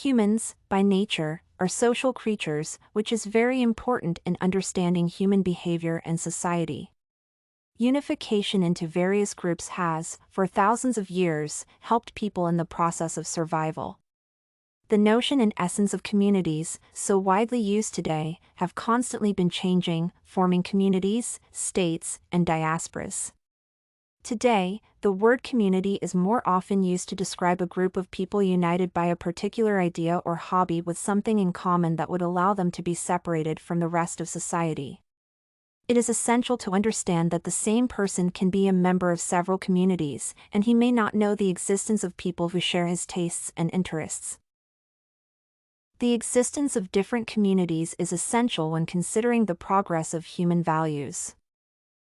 Humans, by nature, are social creatures, which is very important in understanding human behavior and society. Unification into various groups has, for thousands of years, helped people in the process of survival. The notion and essence of communities, so widely used today, have constantly been changing, forming communities, states, and diasporas. Today, the word community is more often used to describe a group of people united by a particular idea or hobby with something in common that would allow them to be separated from the rest of society. It is essential to understand that the same person can be a member of several communities, and he may not know the existence of people who share his tastes and interests. The existence of different communities is essential when considering the progress of human values.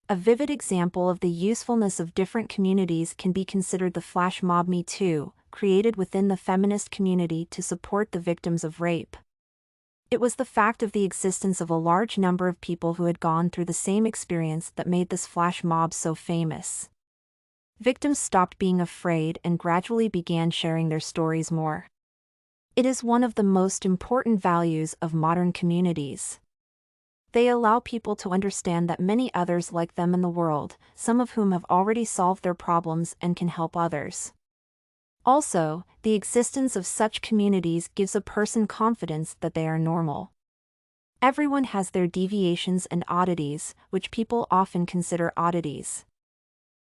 A vivid example of the usefulness of different communities can be considered the flash mob Me Too, created within the feminist community to support the victims of rape. It was the fact of the existence of a large number of people who had gone through the same experience that made this flash mob so famous. Victims stopped being afraid and gradually began sharing their stories more. It is one of the most important values of modern communities. They allow people to understand that many others like them in the world, some of whom have already solved their problems and can help others. Also, the existence of such communities gives a person confidence that they are normal. Everyone has their deviations and oddities, which people often consider oddities.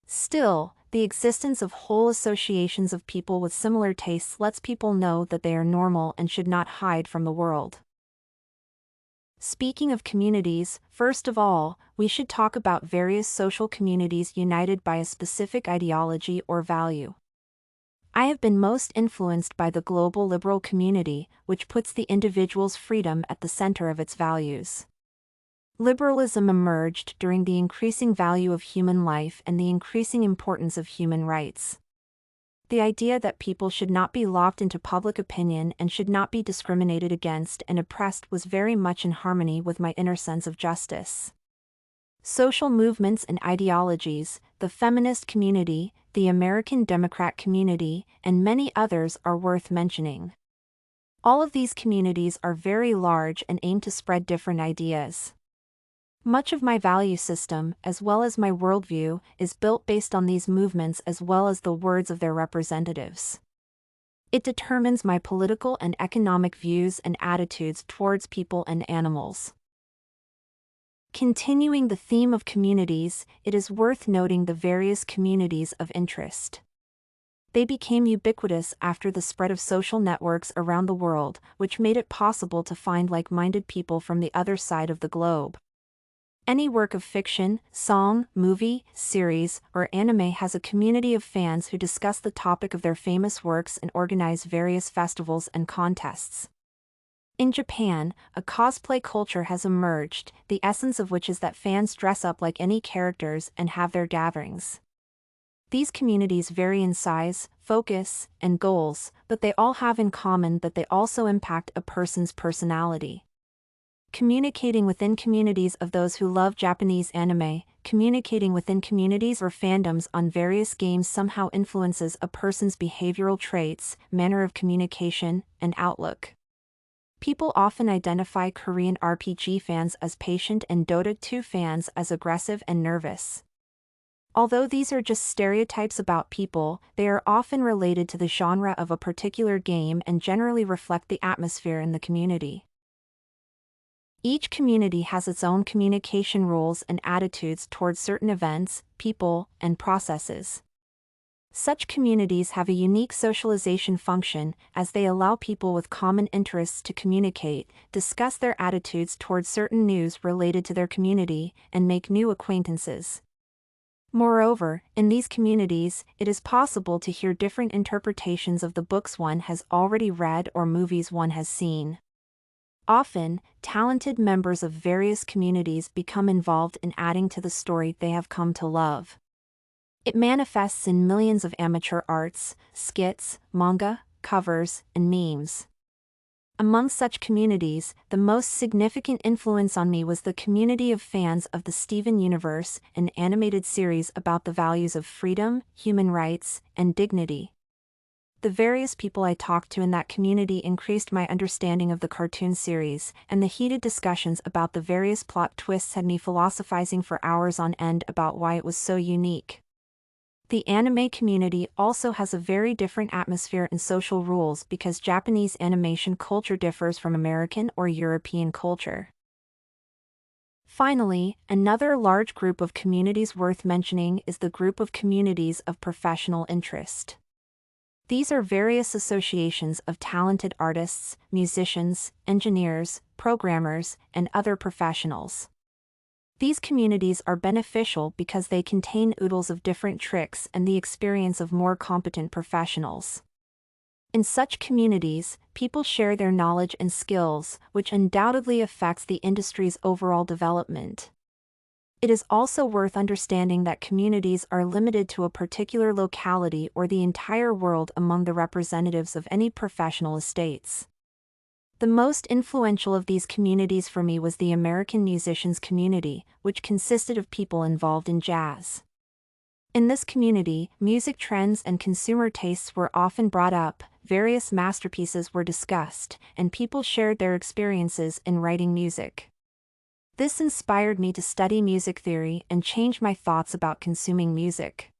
Still, the existence of whole associations of people with similar tastes lets people know that they are normal and should not hide from the world. Speaking of communities, first of all, we should talk about various social communities united by a specific ideology or value. I have been most influenced by the global liberal community, which puts the individual's freedom at the center of its values. Liberalism emerged during the increasing value of human life and the increasing importance of human rights. The idea that people should not be locked into public opinion and should not be discriminated against and oppressed was very much in harmony with my inner sense of justice. Social movements and ideologies, the feminist community, the American Democrat community, and many others are worth mentioning. All of these communities are very large and aim to spread different ideas. Much of my value system, as well as my worldview, is built based on these movements as well as the words of their representatives. It determines my political and economic views and attitudes towards people and animals. Continuing the theme of communities, it is worth noting the various communities of interest. They became ubiquitous after the spread of social networks around the world, which made it possible to find like-minded people from the other side of the globe. Any work of fiction, song, movie, series, or anime has a community of fans who discuss the topic of their famous works and organize various festivals and contests. In Japan, a cosplay culture has emerged, the essence of which is that fans dress up like any characters and have their gatherings. These communities vary in size, focus, and goals, but they all have in common that they also impact a person's personality. Communicating within communities of those who love Japanese anime, communicating within communities or fandoms on various games somehow influences a person's behavioral traits, manner of communication, and outlook. People often identify Korean RPG fans as patient and Dota 2 fans as aggressive and nervous. Although these are just stereotypes about people, they are often related to the genre of a particular game and generally reflect the atmosphere in the community. Each community has its own communication rules and attitudes towards certain events, people, and processes. Such communities have a unique socialization function, as they allow people with common interests to communicate, discuss their attitudes towards certain news related to their community, and make new acquaintances. Moreover, in these communities, it is possible to hear different interpretations of the books one has already read or movies one has seen. Often, talented members of various communities become involved in adding to the story they have come to love. It manifests in millions of amateur arts, skits, manga, covers, and memes. Among such communities, the most significant influence on me was the community of fans of the Steven Universe, an animated series about the values of freedom, human rights, and dignity. The various people I talked to in that community increased my understanding of the cartoon series, and the heated discussions about the various plot twists had me philosophizing for hours on end about why it was so unique. The anime community also has a very different atmosphere and social rules because Japanese animation culture differs from American or European culture. Finally, another large group of communities worth mentioning is the group of communities of professional interest. These are various associations of talented artists, musicians, engineers, programmers, and other professionals. These communities are beneficial because they contain oodles of different tricks and the experience of more competent professionals. In such communities, people share their knowledge and skills, which undoubtedly affects the industry's overall development. It is also worth understanding that communities are limited to a particular locality or the entire world among the representatives of any professional estates. The most influential of these communities for me was the American musicians community, which consisted of people involved in jazz. In this community, music trends and consumer tastes were often brought up, various masterpieces were discussed, and people shared their experiences in writing music. This inspired me to study music theory and change my thoughts about consuming music.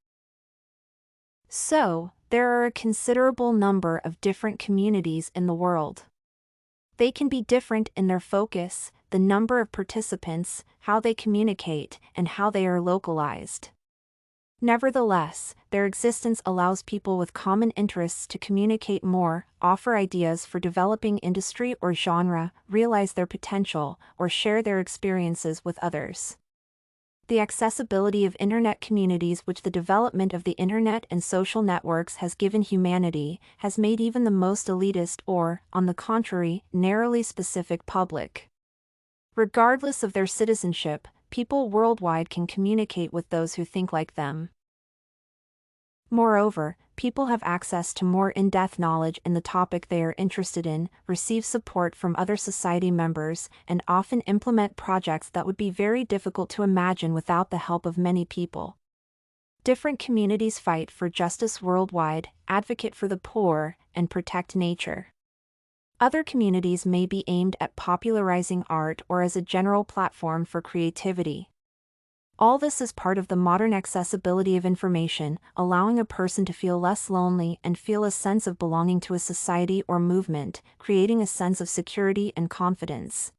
So, there are a considerable number of different communities in the world. They can be different in their focus, the number of participants, how they communicate, and how they are localized. Nevertheless, their existence allows people with common interests to communicate more, offer ideas for developing industry or genre, realize their potential, or share their experiences with others. The accessibility of internet communities, which the development of the internet and social networks has given humanity, has made even the most elitist or, on the contrary, narrowly specific public. Regardless of their citizenship, people worldwide can communicate with those who think like them. Moreover, people have access to more in-depth knowledge in the topic they are interested in, receive support from other society members, and often implement projects that would be very difficult to imagine without the help of many people. Different communities fight for justice worldwide, advocate for the poor, and protect nature. Other communities may be aimed at popularizing art or as a general platform for creativity. All this is part of the modern accessibility of information, allowing a person to feel less lonely and feel a sense of belonging to a society or movement, creating a sense of security and confidence.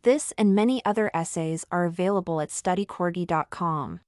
This and many other essays are available at studycorgi.com.